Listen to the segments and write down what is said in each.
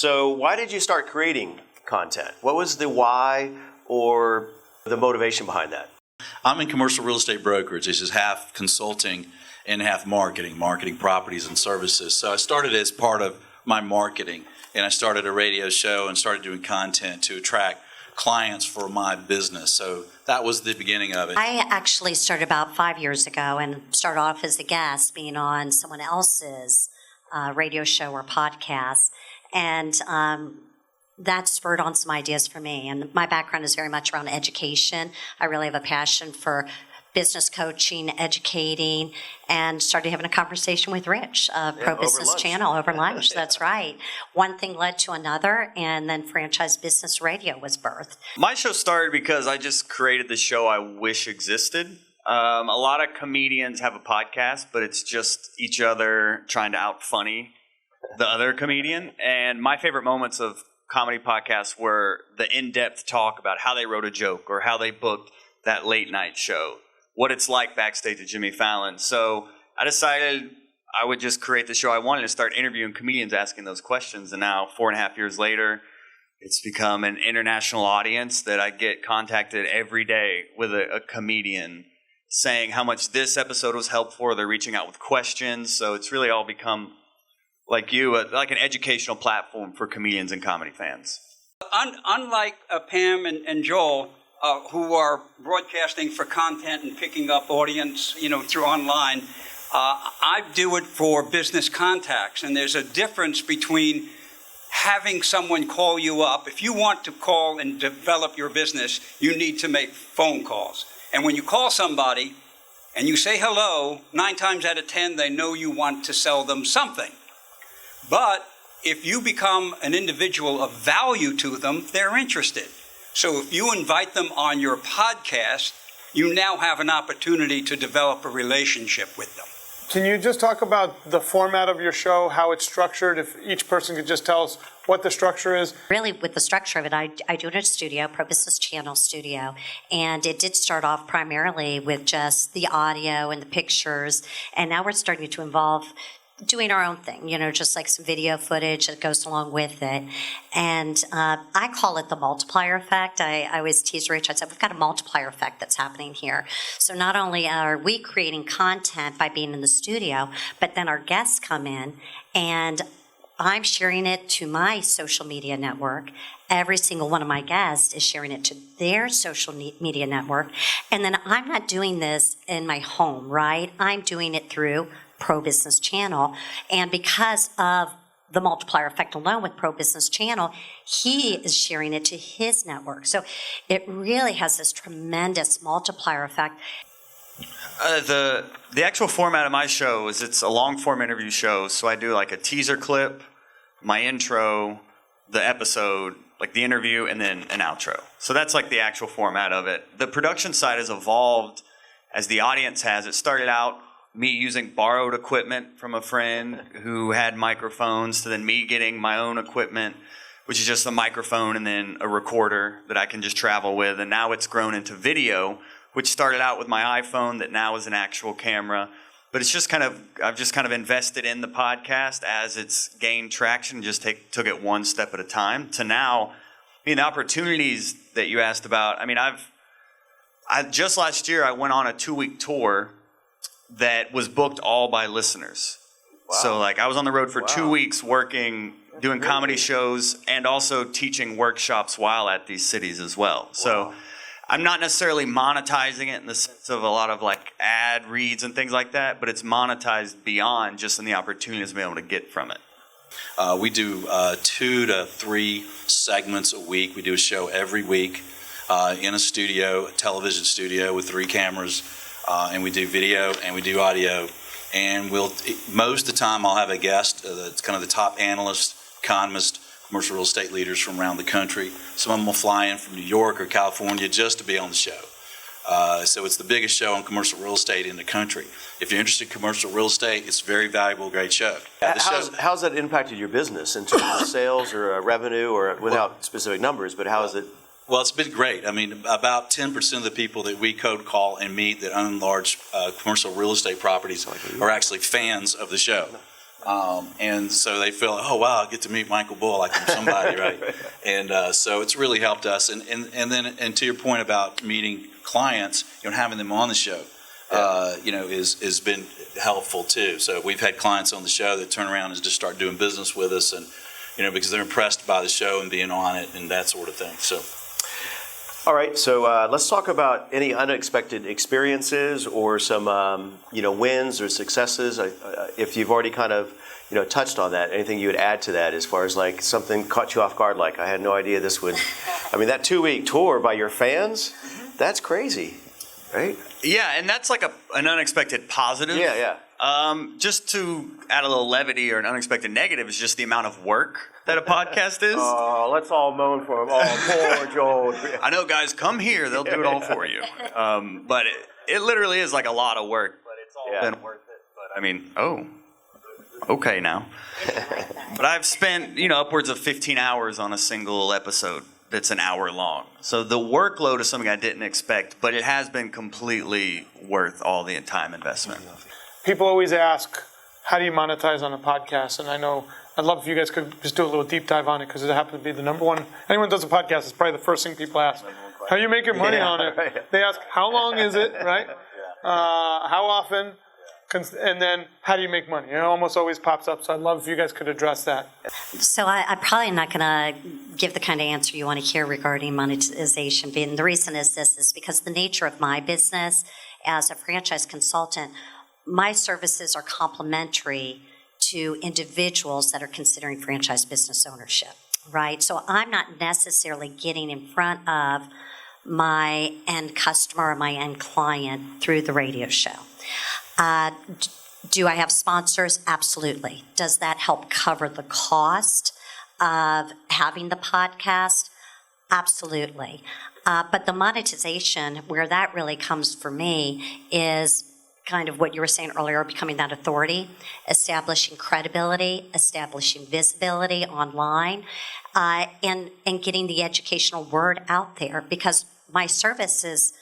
So why did you start creating content? What was the why or the motivation behind that? I'm in commercial real estate brokerage. This is half consulting and half marketing properties and services. So I started as part of my marketing, and I started a radio show and started doing content to attract clients for my business. So that was the beginning of it. I actually started about 5 years ago and started off as a guest being on someone else's radio show or podcast. And that spurred on some ideas for me. And my background is very much around education. I really have a passion for business coaching, educating, and started having a conversation with Rich of Pro Business Channel over lunch. That's right. One thing led to another, and then Franchise Business Radio was birthed. My show started because I just created the show I wish existed. A lot of comedians have a podcast, but it's just each other trying to out-funny the other comedian. And my favorite moments of comedy podcasts were the in-depth talk about how they wrote a joke or how they booked that late-night show, what it's like backstage at Jimmy Fallon. So I decided I would just create the show I wanted to start interviewing comedians asking those questions. And now, 4.5 years later, it's become an international audience that I get contacted every day with a comedian saying how much this episode was helpful, or they're reaching out with questions. So it's really all become, like you, like an educational platform for comedians and comedy fans. Unlike Pam and Joel, who are broadcasting for content and picking up audience, through online, I do it for business contacts. And there's a difference between having someone call you up. If you want to call and develop your business, you need to make phone calls. And when you call somebody and you say hello, 9 times out of 10, they know you want to sell them something. But if you become an individual of value to them, they're interested. So if you invite them on your podcast, you now have an opportunity to develop a relationship with them. Can you just talk about the format of your show, how it's structured, if each person could just tell us what the structure is? Really, with the structure of it, I do it at a studio, Pro Business Channel studio, and it did start off primarily with just the audio and the pictures, and now we're starting to involve doing our own thing, just like some video footage that goes along with it. And I call it the multiplier effect. I always tease Rich, I said, we've got a multiplier effect that's happening here. So not only are we creating content by being in the studio, but then our guests come in and I'm sharing it to my social media network. Every single one of my guests is sharing it to their social media network. And then I'm not doing this in my home, right? I'm doing it through Pro Business Channel. And because of the multiplier effect alone with Pro Business Channel, he is sharing it to his network. So it really has this tremendous multiplier effect. The actual format of my show is it's a long-form interview show. So I do like a teaser clip, my intro, the episode, like the interview, and then an outro. So that's like the actual format of it. The production side has evolved as the audience has. It started out me using borrowed equipment from a friend who had microphones, to then me getting my own equipment, which is just a microphone and then a recorder that I can just travel with. And now it's grown into video, which started out with my iPhone that now is an actual camera. But it's just I've just kind of invested in the podcast as it's gained traction, just took it one step at a time to now. The opportunities that you asked about, I just last year I went on a 2-week tour that was booked all by listeners. Wow. So I was on the road for 2 weeks working, doing comedy shows, and also teaching workshops while at these cities as well. Wow. So I'm not necessarily monetizing it in the sense of a lot of ad reads and things like that, but it's monetized beyond just in the opportunities to be able to get from it. We do 2 to 3 segments a week. We do a show every week in a studio, a television studio with 3 cameras. And we do video and we do audio, and most of the time I'll have a guest that's kind of the top analyst, economist, commercial real estate leaders from around the country. Some of them will fly in from New York or California just to be on the show. So it's the biggest show on commercial real estate in the country. If you're interested in commercial real estate, it's a very valuable, great show. How's that impacted your business in terms of sales or revenue, or without specific numbers, but how is it? Well, it's been great. About 10% of the people that we cold call and meet that own large commercial real estate properties are actually fans of the show. And so they feel, oh, wow, I get to meet Michael Bull like I'm somebody, right? And so it's really helped us. And to your point about meeting clients, having them on the show, has been helpful too. So we've had clients on the show that turn around and just start doing business with us, and because they're impressed by the show and being on it and that sort of thing. So. All right, so let's talk about any unexpected experiences or some, wins or successes. If you've already kind of, touched on that, anything you would add to that as far as like something caught you off guard, like I had no idea this would, that 2-week tour by your fans, that's crazy, right? Yeah, and that's like an unexpected positive. Yeah. Just to add a little levity or an unexpected negative is just the amount of work that a podcast is. Oh, let's all moan for him. Oh, poor Joel. I know, guys, come here. They'll do it all for you. But it literally is like a lot of work. But it's all been worth it. But okay now. But I've spent, upwards of 15 hours on a single episode that's an hour long. So the workload is something I didn't expect, but it has been completely worth all the time investment. People always ask, how do you monetize on a podcast? And I know, I'd love if you guys could just do a little deep dive on it, because it happens to be the number one. Anyone who does a podcast, it's probably the first thing people ask. How are you making money on it? Right. They ask, how long is it, right? How often? And then, how do you make money? It almost always pops up, so I'd love if you guys could address that. So I'm probably not going to give the kind of answer you want to hear regarding monetization. And the reason is because the nature of my business as a franchise consultant, my services are complementary to individuals that are considering franchise business ownership, right? So I'm not necessarily getting in front of my end customer or my end client through the radio show. Do I have sponsors? Absolutely. Does that help cover the cost of having the podcast? Absolutely. But the monetization, where that really comes for me, is kind of what you were saying earlier, becoming that authority, establishing credibility, establishing visibility online, and getting the educational word out there, because my services,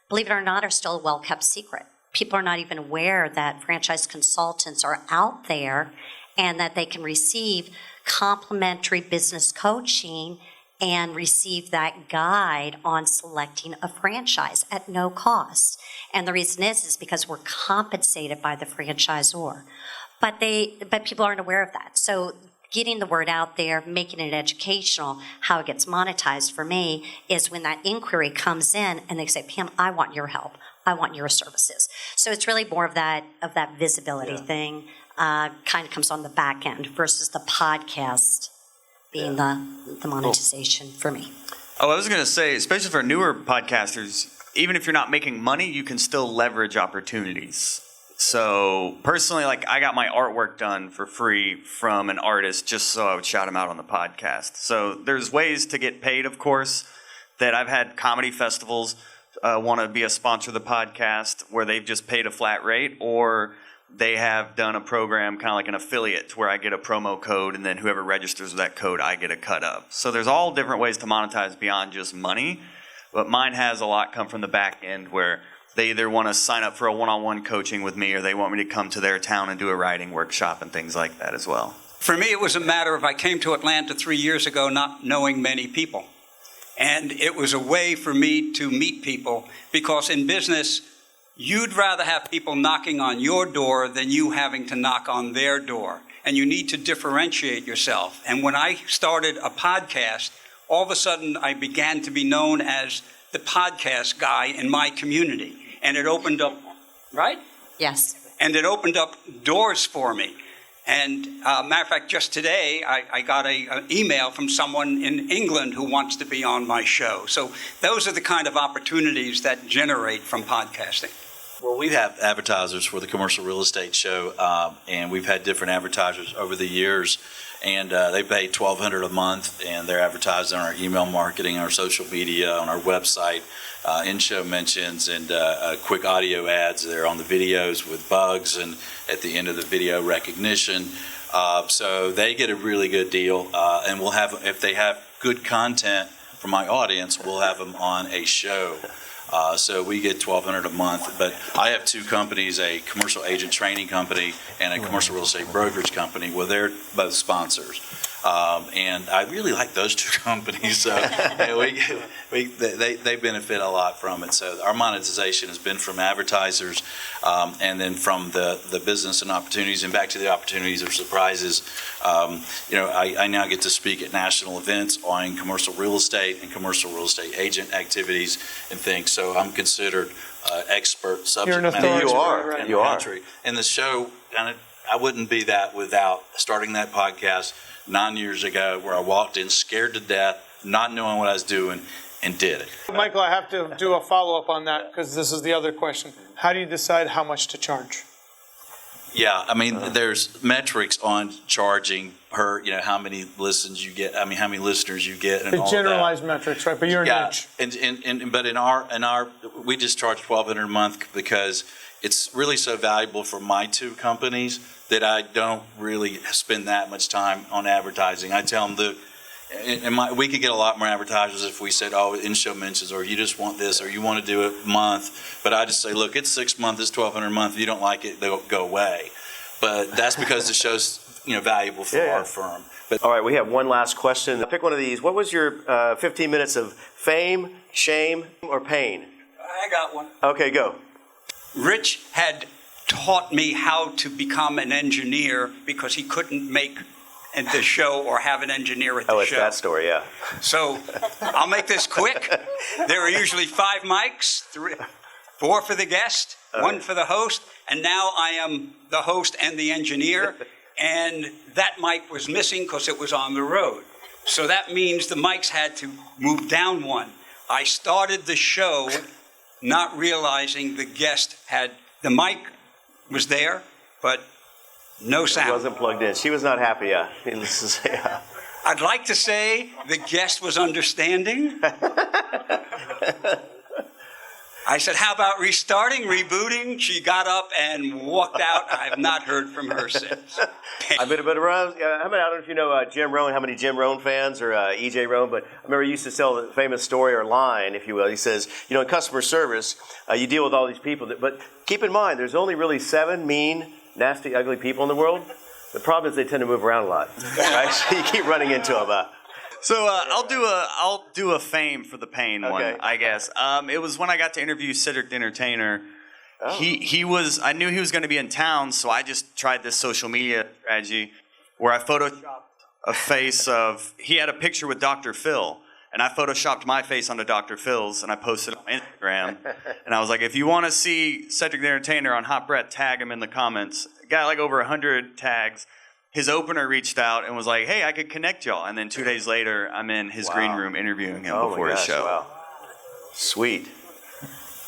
believe it or not, are still a well-kept secret. People are not even aware that franchise consultants are out there and that they can receive complimentary business coaching and receive that guide on selecting a franchise at no cost. And the reason is because we're compensated by the franchisor. But people aren't aware of that. So getting the word out there, making it educational, how it gets monetized for me is when that inquiry comes in and they say, Pam, I want your help. I want your services. So it's really more of that visibility thing, kind of comes on the back end versus the podcast being the monetization for me. Oh, I was going to say, especially for newer podcasters, even if you're not making money, you can still leverage opportunities. So personally, like I got my artwork done for free from an artist just so I would shout him out on the podcast. So there's ways to get paid, of course, that I've had comedy festivals want to be a sponsor of the podcast where they've just paid a flat rate, or they have done a program kind of like an affiliate where I get a promo code and then whoever registers with that code, I get a cut of. So there's all different ways to monetize beyond just money, but mine has a lot come from the back end where they either want to sign up for a one-on-one coaching with me or they want me to come to their town and do a writing workshop and things like that as well. For me, it was a matter of I came to Atlanta 3 years ago not knowing many people. And it was a way for me to meet people, because in business, you'd rather have people knocking on your door than you having to knock on their door. And you need to differentiate yourself. And when I started a podcast, all of a sudden I began to be known as the podcast guy in my community. And it opened up, right? Yes. And it opened up doors for me. And matter of fact, just today, I got an email from someone in England who wants to be on my show. So those are the kind of opportunities that generate from podcasting. Well, we have advertisers for the commercial real estate show, and we've had different advertisers over the years, and they pay $1,200 a month, and they're advertised on our email marketing, our social media, on our website, in-show mentions, and quick audio ads. They're on the videos with bugs, and at the end of the video recognition. So they get a really good deal, and we'll have, if they have good content for my audience, we'll have them on a show. So we get $1,200 a month, but I have two companies, a commercial agent training company and a commercial real estate brokerage company. Well, they're both sponsors. And I really like those two companies, so they benefit a lot from it. So our monetization has been from advertisers, and then from the business and opportunities, and back to the opportunities or surprises. I now get to speak at national events on commercial real estate and commercial real estate agent activities and things. So I'm considered expert subject matter expert in the country. And the show, I wouldn't be that without starting that podcast 9 years ago, where I walked in scared to death, not knowing what I was doing, and did it. Michael, I have to do a follow-up on that because this is the other question. How do you decide how much to charge? Yeah, I mean, there's metrics on charging per, how many listens you get, how many listeners you get, and all that. Generalized metrics, right? But you're a niche. But in our, we just charge $1,200 a month because it's really so valuable for my two companies that I don't really spend that much time on advertising. I tell them we could get a lot more advertisers if we said, in-show mentions, or you just want this, or you want to do it a month. But I just say, look, it's 6 months, it's $1,200 a month. If you don't like it, they'll go away. But that's because the show's valuable for our firm. But all right, we have one last question. Pick one of these. What was your 15 minutes of fame, shame, or pain? I got one. Okay, go. Rich had taught me how to become an engineer because he couldn't make the show or have an engineer at the show. Oh, it's that story, yeah. So I'll make this quick. There are usually 5 mics, 4 for the guest, 1 for the host, and now I am the host and the engineer, and that mic was missing because it was on the road. So that means the mics had to move down 1. I started the show not realizing the guest had, the mic was there, but no sound. It wasn't plugged in. She was not happy, yeah. I'd like to say the guest was understanding. I said, how about restarting, rebooting? She got up and walked out. I have not heard from her since. I've been around, I don't know if you know Jim Rohn, how many Jim Rohn fans or E.J. Rohn, but I remember he used to tell the famous story or line, if you will. He says, in customer service, you deal with all these people, but keep in mind, there's only really 7 mean, nasty, ugly people in the world. The problem is they tend to move around a lot, right? So you keep running into them. So I'll do a fame for the pain one, I guess. It was when I got to interview Cedric the Entertainer. Oh. I knew he was going to be in town, so I just tried this social media strategy where I photoshopped a face of, he had a picture with Dr. Phil, and I photoshopped my face onto Dr. Phil's, and I posted it on Instagram. And I was like, if you want to see Cedric the Entertainer on Hot Brett, tag him in the comments. Got like over 100 tags. His opener reached out and was like, hey, I could connect y'all. And then 2 days later, I'm in his green room interviewing him before his show. Wow. Sweet.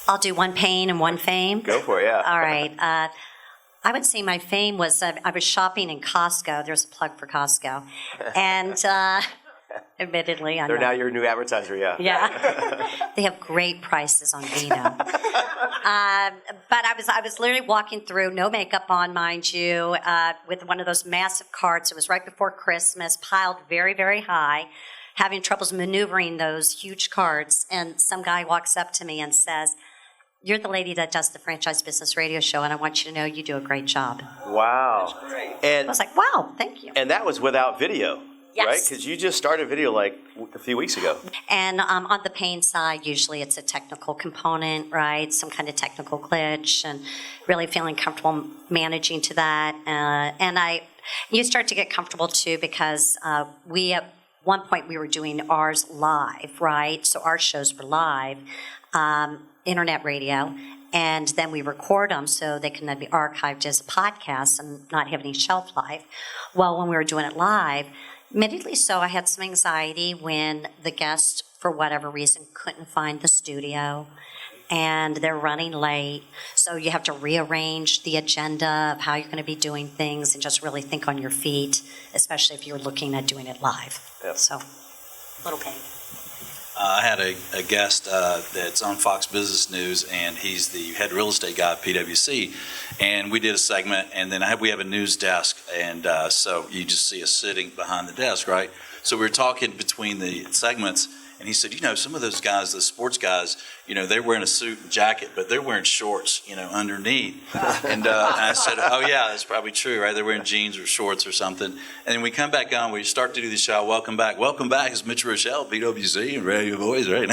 I'll do 1 pain and 1 fame. Go for it, yeah. All right. I would say my fame was I was shopping in Costco. There's a plug for Costco. And admittedly, they're now your new advertiser, yeah. Yeah. They have great prices on vino. But I was literally walking through, no makeup on, mind you, with one of those massive carts. It was right before Christmas, piled very, very high, having troubles maneuvering those huge carts. And some guy walks up to me and says, you're the lady that does the Franchise Business Radio Show, and I want you to know you do a great job. Wow. That's great. And I was like, wow, thank you. And that was without video. Yes. Right? Because you just started video like a few weeks ago. And on the pain side, usually it's a technical component, right? Some kind of technical glitch, and really feeling comfortable managing to that. You start to get comfortable too because we at one point we were doing ours live, right? So our shows were live, internet radio, and then we record them so they can then be archived as a podcast and not have any shelf life. Well, when we were doing it live, admittedly so, I had some anxiety when the guest, for whatever reason, couldn't find the studio and they're running late. So you have to rearrange the agenda of how you're going to be doing things and just really think on your feet, especially if you're looking at doing it live. Yep. So, little pain. I had a guest that's on Fox Business News, and he's the head real estate guy at PwC. And we did a segment, and then we have a news desk, and so you just see us sitting behind the desk, right? So we were talking between the segments, And he said, some of those guys, the sports guys, they're wearing a suit and jacket, but they're wearing shorts, underneath. And I said, oh yeah, that's probably true, right? They're wearing jeans or shorts or something. And then we come back on, we start to do the show, welcome back. Welcome back is Mitch Rochelle, BWC and Radio Boys, right?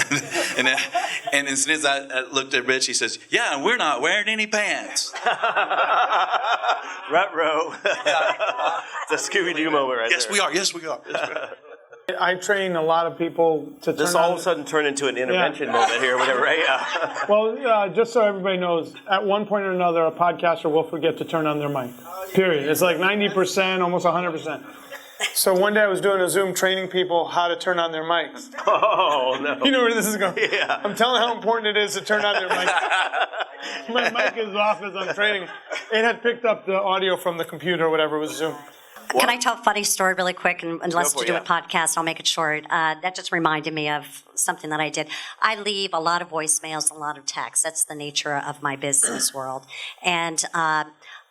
and as soon as I looked at Rich, he says, yeah, and we're not wearing any pants. Ruh-roh. It's a Scooby-Doo moment right Yes, there. we are. Yes, we are. I train a lot of people to turn This on. all of a sudden turned into an intervention moment here, whatever, right? Yeah. Well, just so everybody knows, at one point or another, a podcaster will forget to turn on their mic. Period. It's like 90%, almost 100%. So one day I was doing a Zoom training people how to turn on their mics. Oh, no. You know where this is going? Yeah. I'm telling how important it is to turn on their mic. My mic is off as I'm training. It had picked up the audio from the computer or whatever, it was Zoom. Can I tell a funny story really quick, and less for to do it, with podcast? I'll make it short. That just reminded me of something that I did. I leave a lot of voicemails, a lot of texts. That's the nature of my business world. And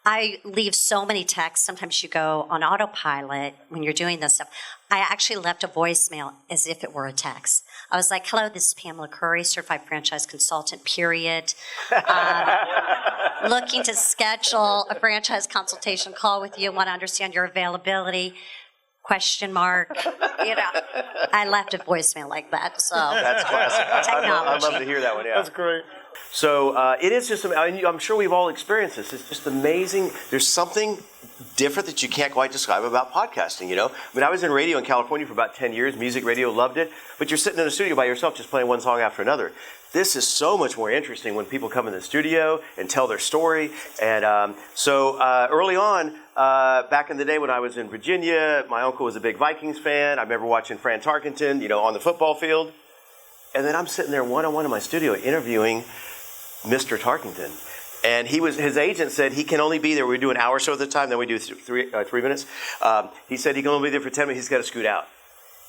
I leave so many texts. Sometimes you go on autopilot when you're doing this stuff. I actually left a voicemail as if it were a text. I was like, hello, this is Pamela Currie, certified franchise consultant, period. Looking to schedule a franchise consultation call with you. Want to understand your availability? Question mark. I left a voicemail like that. So That's classic. I'd love to hear that one, yeah. That's great. So it is just, I'm sure we've all experienced this. It's just amazing. There's something different that you can't quite describe about podcasting, I was in radio in California for about 10 years, music radio, loved it. But you're sitting in a studio by yourself just playing one song after another. This is so much more interesting when people come in the studio and tell their story. And so early on, back in the day when I was in Virginia, my uncle was a big Vikings fan. I remember watching Fran Tarkenton, on the football field. And then I'm sitting there one-on-one in my studio interviewing Mr. Tarkenton. And his agent said he can only be there. We do an hour show at the time, then we do 3 minutes. He said he can only be there for 10 minutes. He's got to scoot out.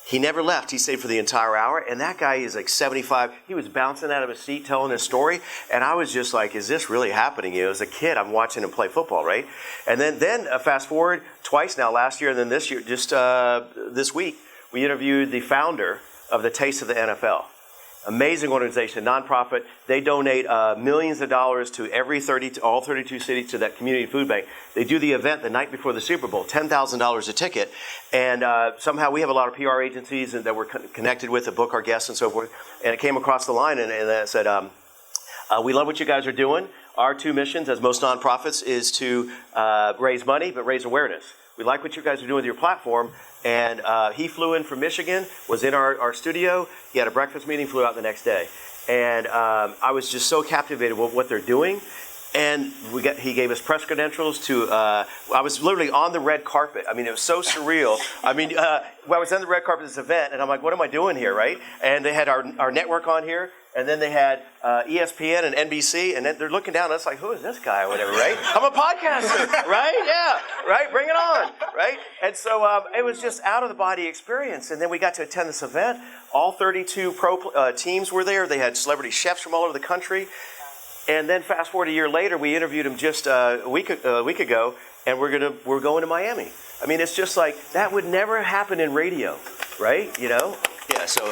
He never left. He stayed for the entire hour. And that guy is like 75. He was bouncing out of his seat telling his story. And I was just like, is this really happening? As a kid, I'm watching him play football, right? And then fast forward twice now, last year and then this year, just this week, we interviewed the founder of the Taste of the NFL. Amazing organization, nonprofit. They donate millions of dollars to all 32 cities to that community food bank. They do the event the night before the Super Bowl, $10,000 a ticket. And somehow we have a lot of PR agencies that we're connected with to book our guests and so forth. And it came across the line and it said, we love what you guys are doing. Our 2 missions, as most nonprofits, is to raise money, but raise awareness. We like what you guys are doing with your platform. And he flew in from Michigan, was in our studio. He had a breakfast meeting, flew out the next day. And I was just so captivated with what they're doing. And he gave us press credentials to, I was literally on the red carpet. It was so surreal. I was on the red carpet at this event, and I'm like, what am I doing here, right? And they had our network on here. And then they had ESPN and NBC, and then they're looking down, and it's like, who is this guy or whatever, right? I'm a podcaster, right? Yeah, right? Bring it on, right? And so it was just out-of-the-body experience. And then we got to attend this event. All 32 pro teams were there. They had celebrity chefs from all over the country. And then fast forward a year later, we interviewed him just a week ago, and we're going to Miami. It's just like, that would never happen in radio, right? Yeah, so